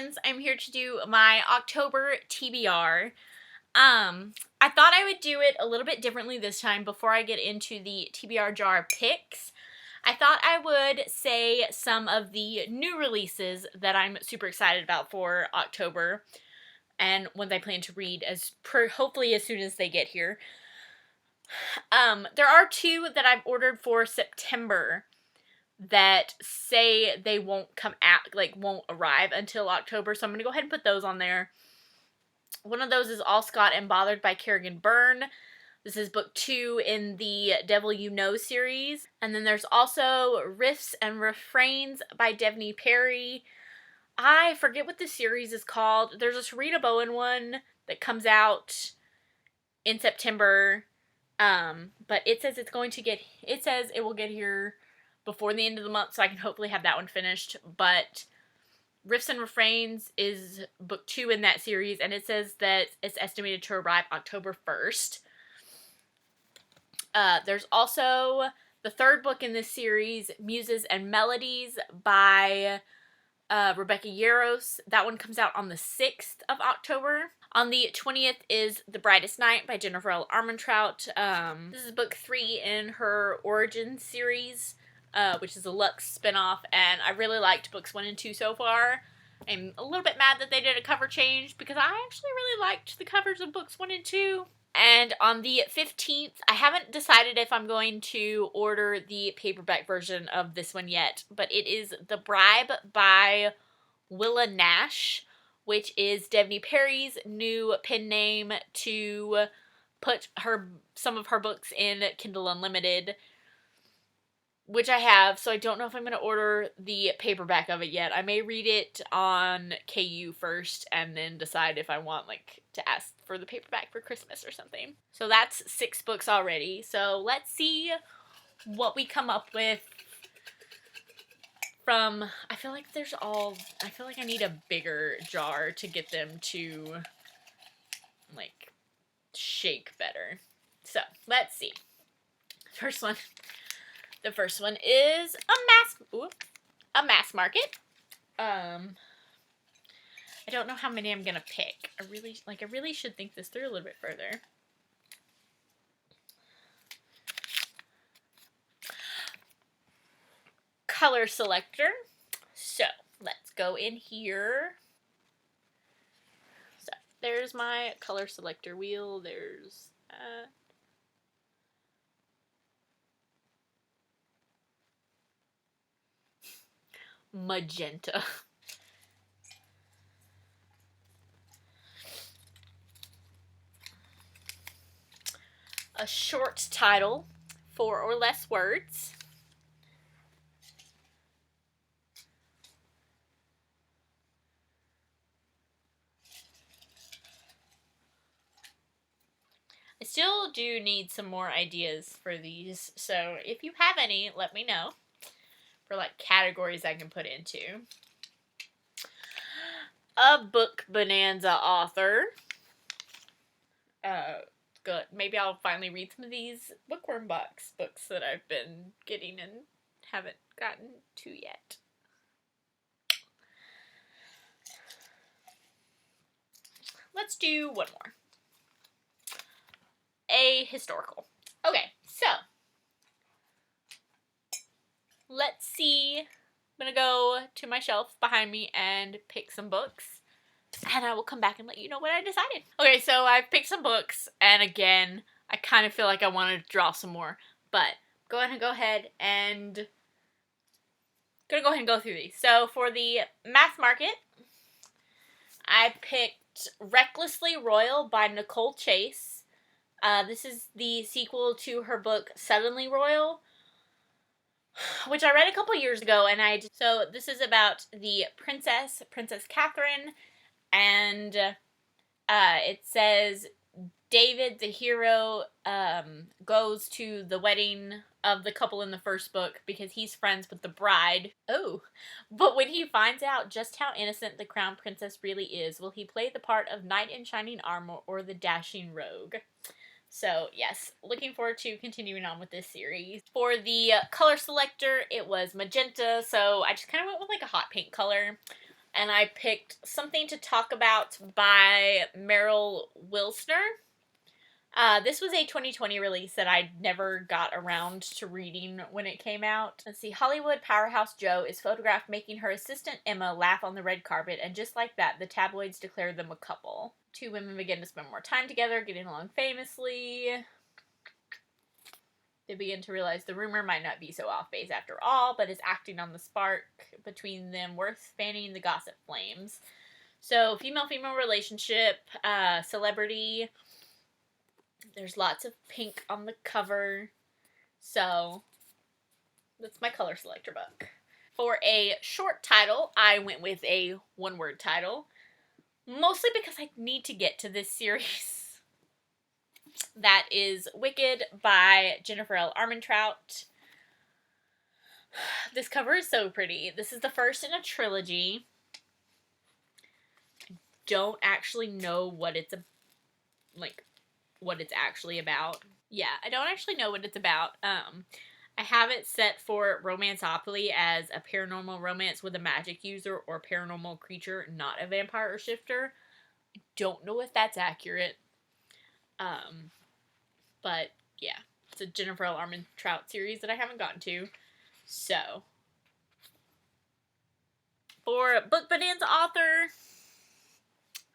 friends, I'm here to do my October TBR. I thought I would do it a little bit differently this time before I get into the TBR jar picks. I thought I would say some of the new releases that I'm super excited about for October and ones I plan to read hopefully as soon as they get here. There are two that I've ordered for September that say they won't come out, won't arrive until October, so I'm going to go ahead and put those on there. One of those is All Scott and Bothered by Kerrigan Byrne. This is book 2 in the Devil You Know series. And then there's also Riffs and Refrains by Devney Perry. I forget what this series is called. There's a Sarita Bowen one that comes out in September. But it says it will get here before the end of the month, so I can hopefully have that one finished. But Riffs and Refrains is book 2 in that series, and it says that it's estimated to arrive October 1st. There's also the third book in this series, Muses and Melodies by Rebecca Yarros. That one comes out on the 6th of October. On the 20th is The Brightest Night by Jennifer L. Armentrout. This is book 3 in her Origin series, which is a Lux spinoff, and I really liked books 1 and 2 so far. I'm a little bit mad that they did a cover change because I actually really liked the covers of books 1 and 2. And on the 15th, I haven't decided if I'm going to order the paperback version of this one yet, but it is The Bribe by Willa Nash, which is Devney Perry's new pen name to put some of her books in Kindle Unlimited, which I have, so I don't know if I'm going to order the paperback of it yet. I may read it on KU first and then decide if I want, to ask for the paperback for Christmas or something. So that's 6 books already. So let's see what we come up with from, I feel like I need a bigger jar to get them to, shake better. So, let's see. The first one is a mass market. I don't know how many I'm gonna pick. I really should think this through a little bit further. Color selector. So, let's go in here. So, there's my color selector wheel. There's magenta. A short title, 4 or less words. I still do need some more ideas for these, so if you have any, let me know. For categories I can put into. A book bonanza author. Good. Maybe I'll finally read some of these bookworm box books that I've been getting and haven't gotten to yet. Let's do one more. A historical. Okay, so let's see. I'm gonna go to my shelf behind me and pick some books, and I will come back and let you know what I decided. Okay, so I've picked some books, and again, I kind of feel like I want to draw some more, but go ahead and go through these. So for the mass market, I picked Recklessly Royal by Nicole Chase. This is the sequel to her book Suddenly Royal, which I read a couple years ago, and so this is about the Princess Catherine, and it says David, the hero, goes to the wedding of the couple in the first book because he's friends with the bride. Oh, but when he finds out just how innocent the crown princess really is, will he play the part of knight in shining armor or the dashing rogue? So, yes, looking forward to continuing on with this series. For the color selector, it was magenta, so I just kind of went with a hot pink color. and I picked Something to Talk About by Meryl Wilsner. This was a 2020 release that I never got around to reading when it came out. Let's see. Hollywood powerhouse Jo is photographed making her assistant Emma laugh on the red carpet, and just like that, the tabloids declare them a couple. Two women begin to spend more time together, getting along famously. They begin to realize the rumor might not be so off base after all, but is acting on the spark between them worth fanning the gossip flames. So, female-female relationship, celebrity. There's lots of pink on the cover. So, that's my color selector book. For a short title, I went with a one-word title. Mostly because I need to get to this series. That is Wicked by Jennifer L. Armentrout. This cover is so pretty. This is the first in a trilogy. I don't actually know what it's actually about. Yeah, I don't actually know what it's about. I have it set for Romanceopoly as a paranormal romance with a magic user or paranormal creature, not a vampire or shifter. I don't know if that's accurate. But yeah, it's a Jennifer L. Armentrout series that I haven't gotten to. So, for Book Bonanza author,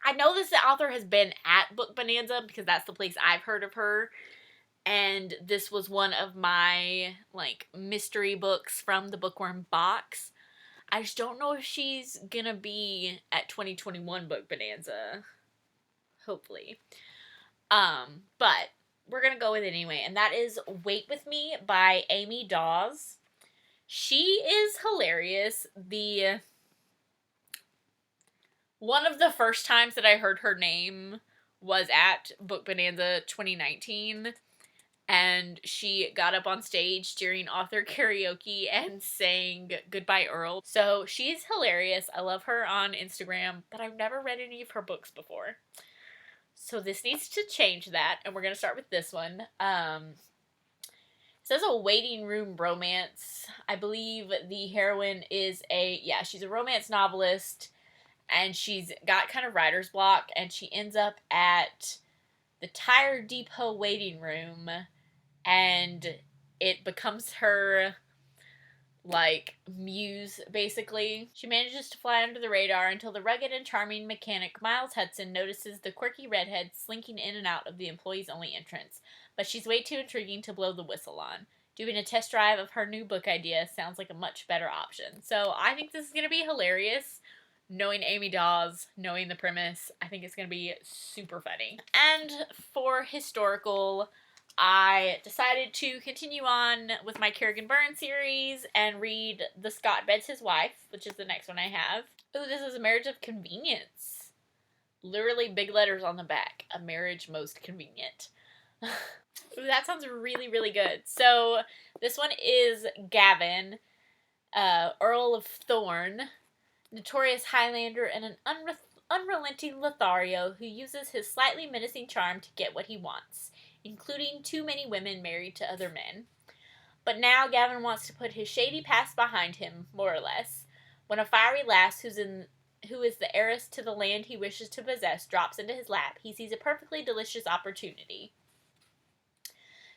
I know this author has been at Book Bonanza because that's the place I've heard of her. And this was one of my, mystery books from the Bookworm box. I just don't know if she's gonna be at 2021 Book Bonanza. Hopefully. But we're gonna go with it anyway, and that is Wait With Me by Amy Dawes. She is hilarious. One of the first times that I heard her name was at Book Bonanza 2019, and she got up on stage during author karaoke and sang Goodbye Earl. So she's hilarious. I love her on Instagram, but I've never read any of her books before. So this needs to change that, and we're going to start with this one. It says a waiting room romance. I believe the heroine is she's a romance novelist, and she's got kind of writer's block, and she ends up at the tire depot waiting room, and it becomes her muse, basically. She manages to fly under the radar until the rugged and charming mechanic Miles Hudson notices the quirky redhead slinking in and out of the employees-only entrance, but she's way too intriguing to blow the whistle on. Doing a test drive of her new book idea sounds like a much better option. So I think this is going to be hilarious. Knowing Amy Dawes, knowing the premise, I think it's going to be super funny. And for historical, I decided to continue on with my Kerrigan Byrne series and read The Scott Beds His Wife, which is the next one I have. Ooh, this is A Marriage of Convenience. Literally big letters on the back. A marriage most convenient. Ooh, that sounds really, really good. So, this one is Gavin, Earl of Thorne, notorious Highlander and an unrelenting Lothario who uses his slightly menacing charm to get what he wants, including too many women married to other men. But now Gavin wants to put his shady past behind him, more or less, when a fiery lass who is the heiress to the land he wishes to possess drops into his lap, he sees a perfectly delicious opportunity.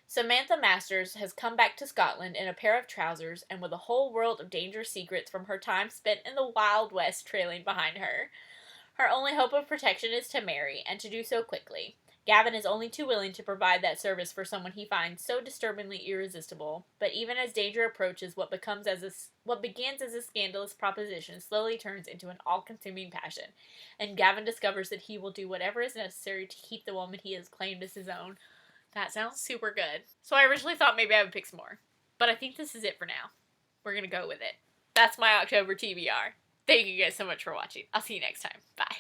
Samantha Masters has come back to Scotland in a pair of trousers and with a whole world of dangerous secrets from her time spent in the Wild West trailing behind her. Her only hope of protection is to marry, and to do so quickly. Gavin is only too willing to provide that service for someone he finds so disturbingly irresistible, but even as danger approaches, what begins as a scandalous proposition slowly turns into an all-consuming passion, and Gavin discovers that he will do whatever is necessary to keep the woman he has claimed as his own. That sounds super good. So I originally thought maybe I would pick some more, but I think this is it for now. We're gonna go with it. That's my October TBR. Thank you guys so much for watching. I'll see you next time. Bye.